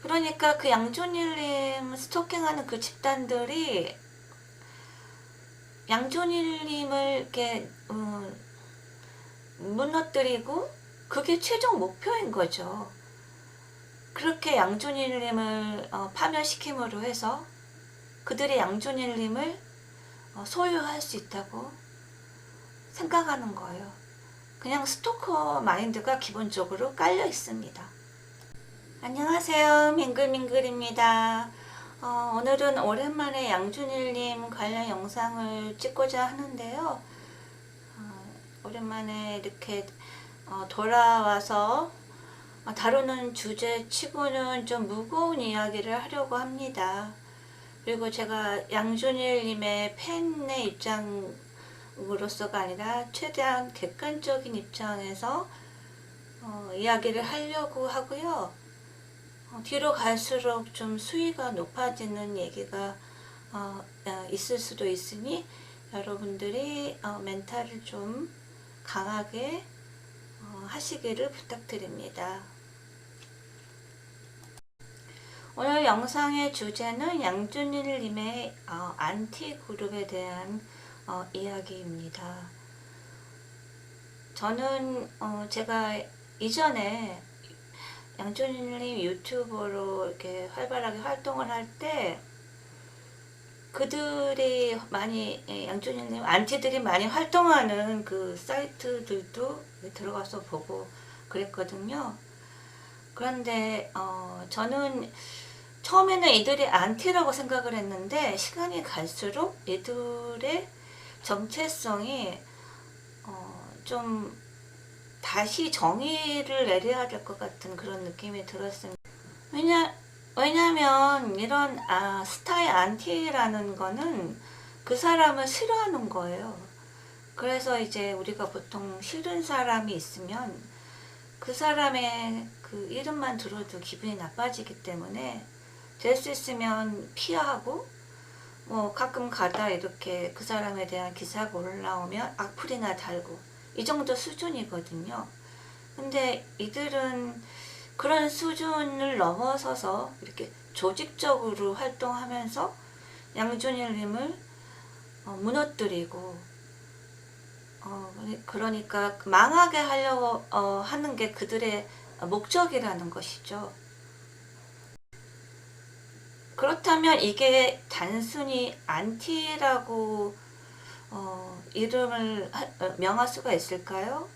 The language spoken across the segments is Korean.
그러니까 그 양존일님 스토킹하는 그 집단들이 양존일님을 이렇게 무너뜨리고 그게 최종 목표인 거죠. 그렇게 양존일님을 파멸시킴으로 해서 그들의 양존일님을 소유할 수 있다고 생각하는 거예요. 그냥 스토커 마인드가 기본적으로 깔려 있습니다. 안녕하세요, 밍글밍글입니다. 오늘은 오랜만에 양존일님 관련 영상을 찍고자 하는데요. 오랜만에 이렇게 돌아와서 다루는 주제 치고는 좀 무거운 이야기를 하려고 합니다. 그리고 제가 양존일님의 팬의 입장으로서가 아니라 최대한 객관적인 입장에서 이야기를 하려고 하고요. 뒤로 갈수록 좀 수위가 높아지는 얘기가 있을 수도 있으니 여러분들이 멘탈을 좀 강하게 하시기를 부탁드립니다. 오늘 영상의 주제는 양존일님의 안티 그룹에 대한 이야기입니다. 저는 제가 이전에 양존일님 유튜버로 이렇게 활발하게 활동을 할 때 그들이 많이 양존일님 안티들이 많이 활동하는 그 사이트들도 들어가서 보고 그랬거든요. 그런데 저는 처음에는 이들이 안티라고 생각을 했는데 시간이 갈수록 이들의 정체성이 좀 다시 정의를 내려야 될 것 같은 그런 느낌이 들었습니다. 왜냐면 이런 스타의 안티라는 거는 그 사람을 싫어하는 거예요. 그래서 이제 우리가 보통 싫은 사람이 있으면 그 사람의 그 이름만 들어도 기분이 나빠지기 때문에 될 수 있으면 피하고 뭐 가끔 가다 이렇게 그 사람에 대한 기사가 올라오면 악플이나 달고 이 정도 수준이거든요. 근데 이들은 그런 수준을 넘어서서 이렇게 조직적으로 활동하면서 양존일님을 무너뜨리고 그러니까 망하게 하려고 하는 게 그들의 목적이라는 것이죠. 그렇다면 이게 단순히 안티라고 이름을 명할 수가 있을까요?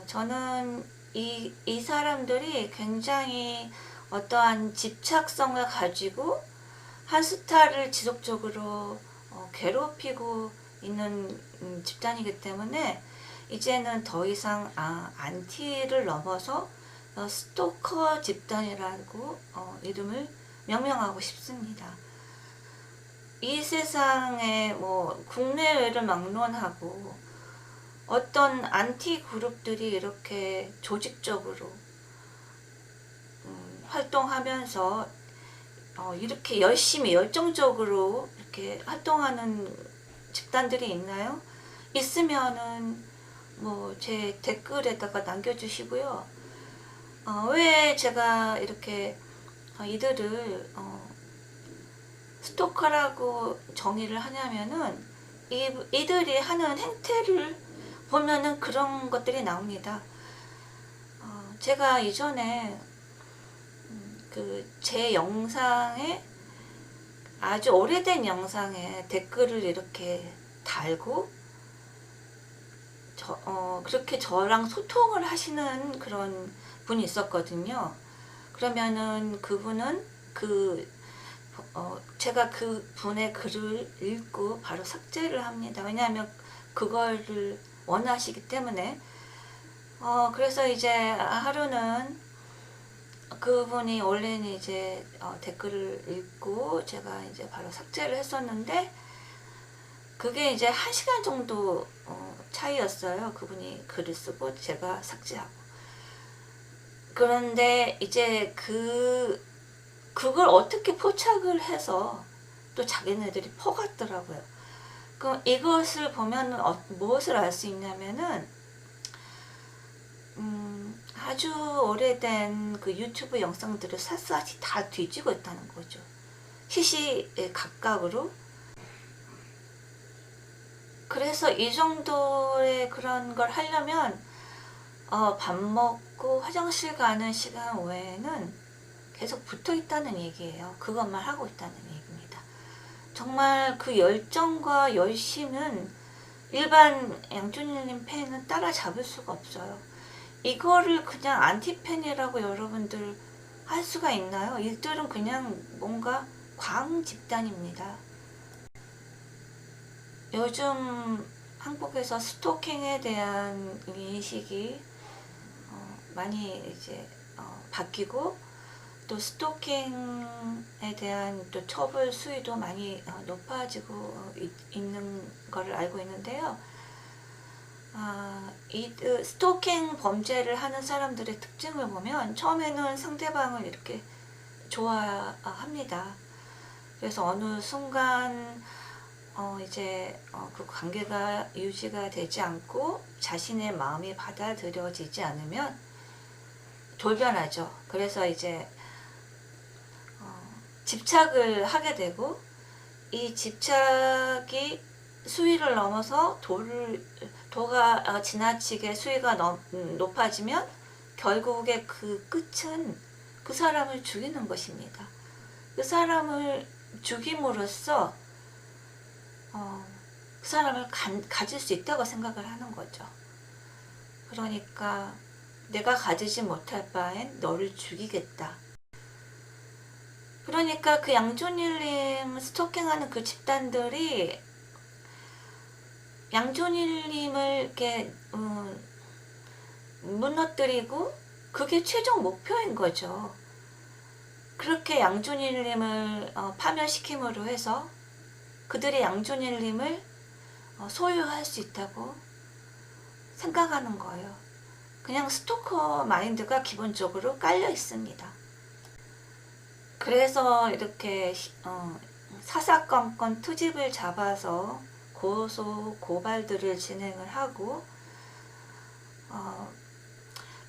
저는 이 사람들이 굉장히 어떠한 집착성을 가지고 한 스타를 지속적으로 괴롭히고 있는 집단이기 때문에 이제는 더 이상 안티를 넘어서 스토커 집단이라고 이름을 명명하고 싶습니다. 이 세상에 뭐 국내외를 막론하고 어떤 안티 그룹들이 이렇게 조직적으로 활동하면서 이렇게 열심히 열정적으로 이렇게 활동하는 집단들이 있나요? 있으면은 뭐 제 댓글에다가 남겨주시고요. 왜 제가 이렇게 이들을 스토커라고 정의를 하냐면은 이들이 하는 행태를 보면은 그런 것들이 나옵니다. 제가 이전에 제 영상에 아주 오래된 영상에 댓글을 이렇게 달고 그렇게 저랑 소통을 하시는 그런 분이 있었거든요. 그러면은 그분은 제가 그 분의 글을 읽고 바로 삭제를 합니다. 왜냐하면 그거를 원하시기 때문에. 그래서 이제 하루는 그분이 원래는 이제 댓글을 읽고 제가 이제 바로 삭제를 했었는데 그게 이제 1시간 정도 차이였어요. 그분이 글을 쓰고 제가 삭제하고. 그런데 이제 그걸 어떻게 포착을 해서 또 자기네들이 퍼갔더라고요. 그럼 이것을 보면 무엇을 알 수 있냐면은 아주 오래된 그 유튜브 영상들을 샅샅이 다 뒤지고 있다는 거죠. 시시각각으로. 그래서 이 정도의 그런 걸 하려면 밥 먹고 화장실 가는 시간 외에는 계속 붙어 있다는 얘기예요. 그것만 하고 있다는 얘기입니다. 정말 그 열정과 열심은 일반 양준일님 팬은 따라잡을 수가 없어요. 이거를 그냥 안티팬이라고 여러분들 할 수가 있나요? 이들은 그냥 뭔가 광 집단입니다. 요즘 한국에서 스토킹에 대한 인식이 많이 이제 바뀌고, 또 스토킹에 대한 또 처벌 수위도 많이 높아지고 있는 것을 알고 있는데요. 이 스토킹 범죄를 하는 사람들의 특징을 보면 처음에는 상대방을 이렇게 좋아합니다. 그래서 어느 순간 이제 그 관계가 유지가 되지 않고 자신의 마음이 받아들여지지 않으면 돌변하죠. 그래서 이제 집착을 하게 되고, 이 집착이 수위를 넘어서 도가 지나치게 수위가 높아지면 결국에 그 끝은 그 사람을 죽이는 것입니다. 그 사람을 죽임으로써 그 사람을 가질 수 있다고 생각을 하는 거죠. 그러니까 내가 가지지 못할 바엔 너를 죽이겠다. 그러니까 그 양준일님 스토킹하는 그 집단들이 양준일님을 이렇게 무너뜨리고, 그게 최종 목표인 거죠. 그렇게 양준일님을 파멸시킴으로 해서 그들이 양준일님을 소유할 수 있다고 생각하는 거예요. 그냥 스토커 마인드가 기본적으로 깔려 있습니다. 그래서 이렇게 사사건건 트집을 잡아서 고소 고발들을 진행을 하고,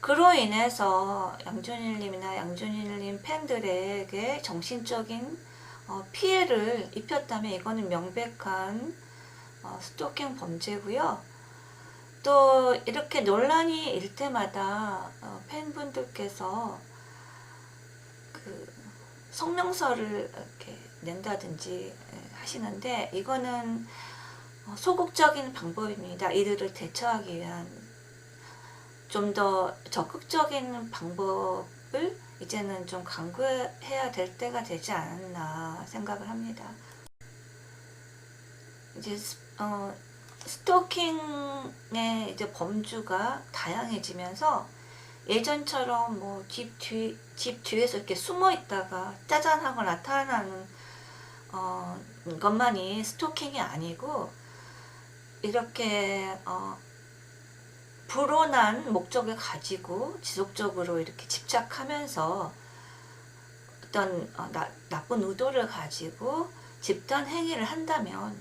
그로 인해서 양준일님이나 양준일님 팬들에게 정신적인 피해를 입혔다면 이거는 명백한 스토킹 범죄고요. 또 이렇게 논란이 일 때마다 팬분들께서 그 성명서를 이렇게 낸다든지 하시는데, 이거는 소극적인 방법입니다. 이들을 대처하기 위한 좀 더 적극적인 방법을 이제는 좀 강구해야 될 때가 되지 않았나 생각을 합니다. 이제 스토킹의 이제 범주가 다양해지면서 예전처럼 뭐 집 뒤에서 이렇게 숨어 있다가 짜잔 하고 나타나는 것만이 스토킹이 아니고, 이렇게 불온한 목적을 가지고 지속적으로 이렇게 집착하면서 어떤 나쁜 의도를 가지고 집단 행위를 한다면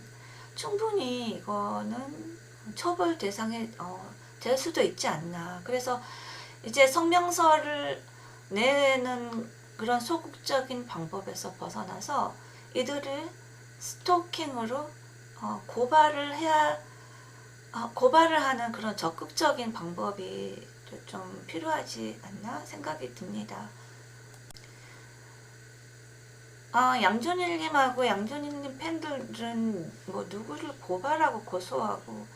충분히 이거는 처벌 대상에 될 수도 있지 않나. 그래서 이제 성명서를 내는 그런 소극적인 방법에서 벗어나서 이들을 스토킹으로 고발을 하는 그런 적극적인 방법이 좀 필요하지 않나 생각이 듭니다. 양준일님하고 양준일님 팬들은 뭐 누구를 고발하고 고소하고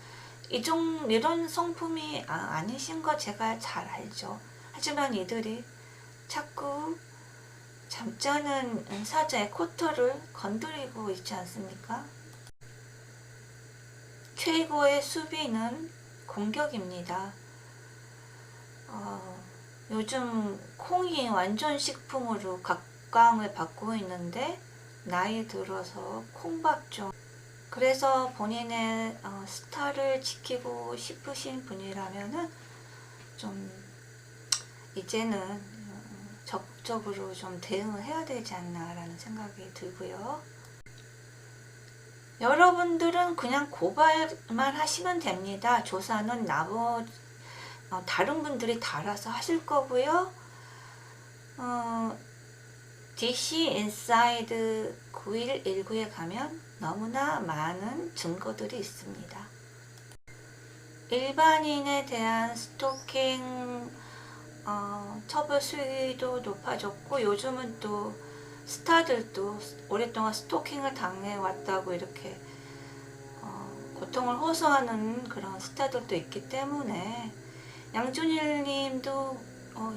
이런 성품이 아니신 거 제가 잘 알죠. 하지만 이들이 자꾸 잠자는 사자의 코털을 건드리고 있지 않습니까? 최고의 수비는 공격입니다. 요즘 콩이 완전 식품으로 각광을 받고 있는데, 나이 들어서 콩밥 좀. 그래서 본인의 스타를 지키고 싶으신 분이라면은 좀 이제는 적극적으로 좀 대응을 해야 되지 않나라는 생각이 들고요. 여러분들은 그냥 고발만 하시면 됩니다. 조사는 다른 분들이 달아서 하실 거고요. DC 인사이드 9119에 가면 너무나 많은 증거들이 있습니다. 일반인에 대한 스토킹 처벌 수위도 높아졌고, 요즘은 또 스타들도 오랫동안 스토킹을 당해왔다고 이렇게 고통을 호소하는 그런 스타들도 있기 때문에, 양준일 님도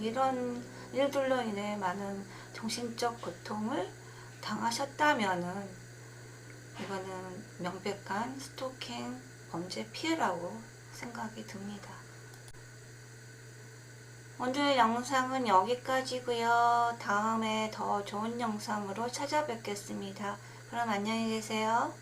이런 일들로 인해 많은 정신적 고통을 당하셨다면은 이거는 명백한 스토킹 범죄 피해라고 생각이 듭니다. 오늘 영상은 여기까지고요. 다음에 더 좋은 영상으로 찾아뵙겠습니다. 그럼 안녕히 계세요.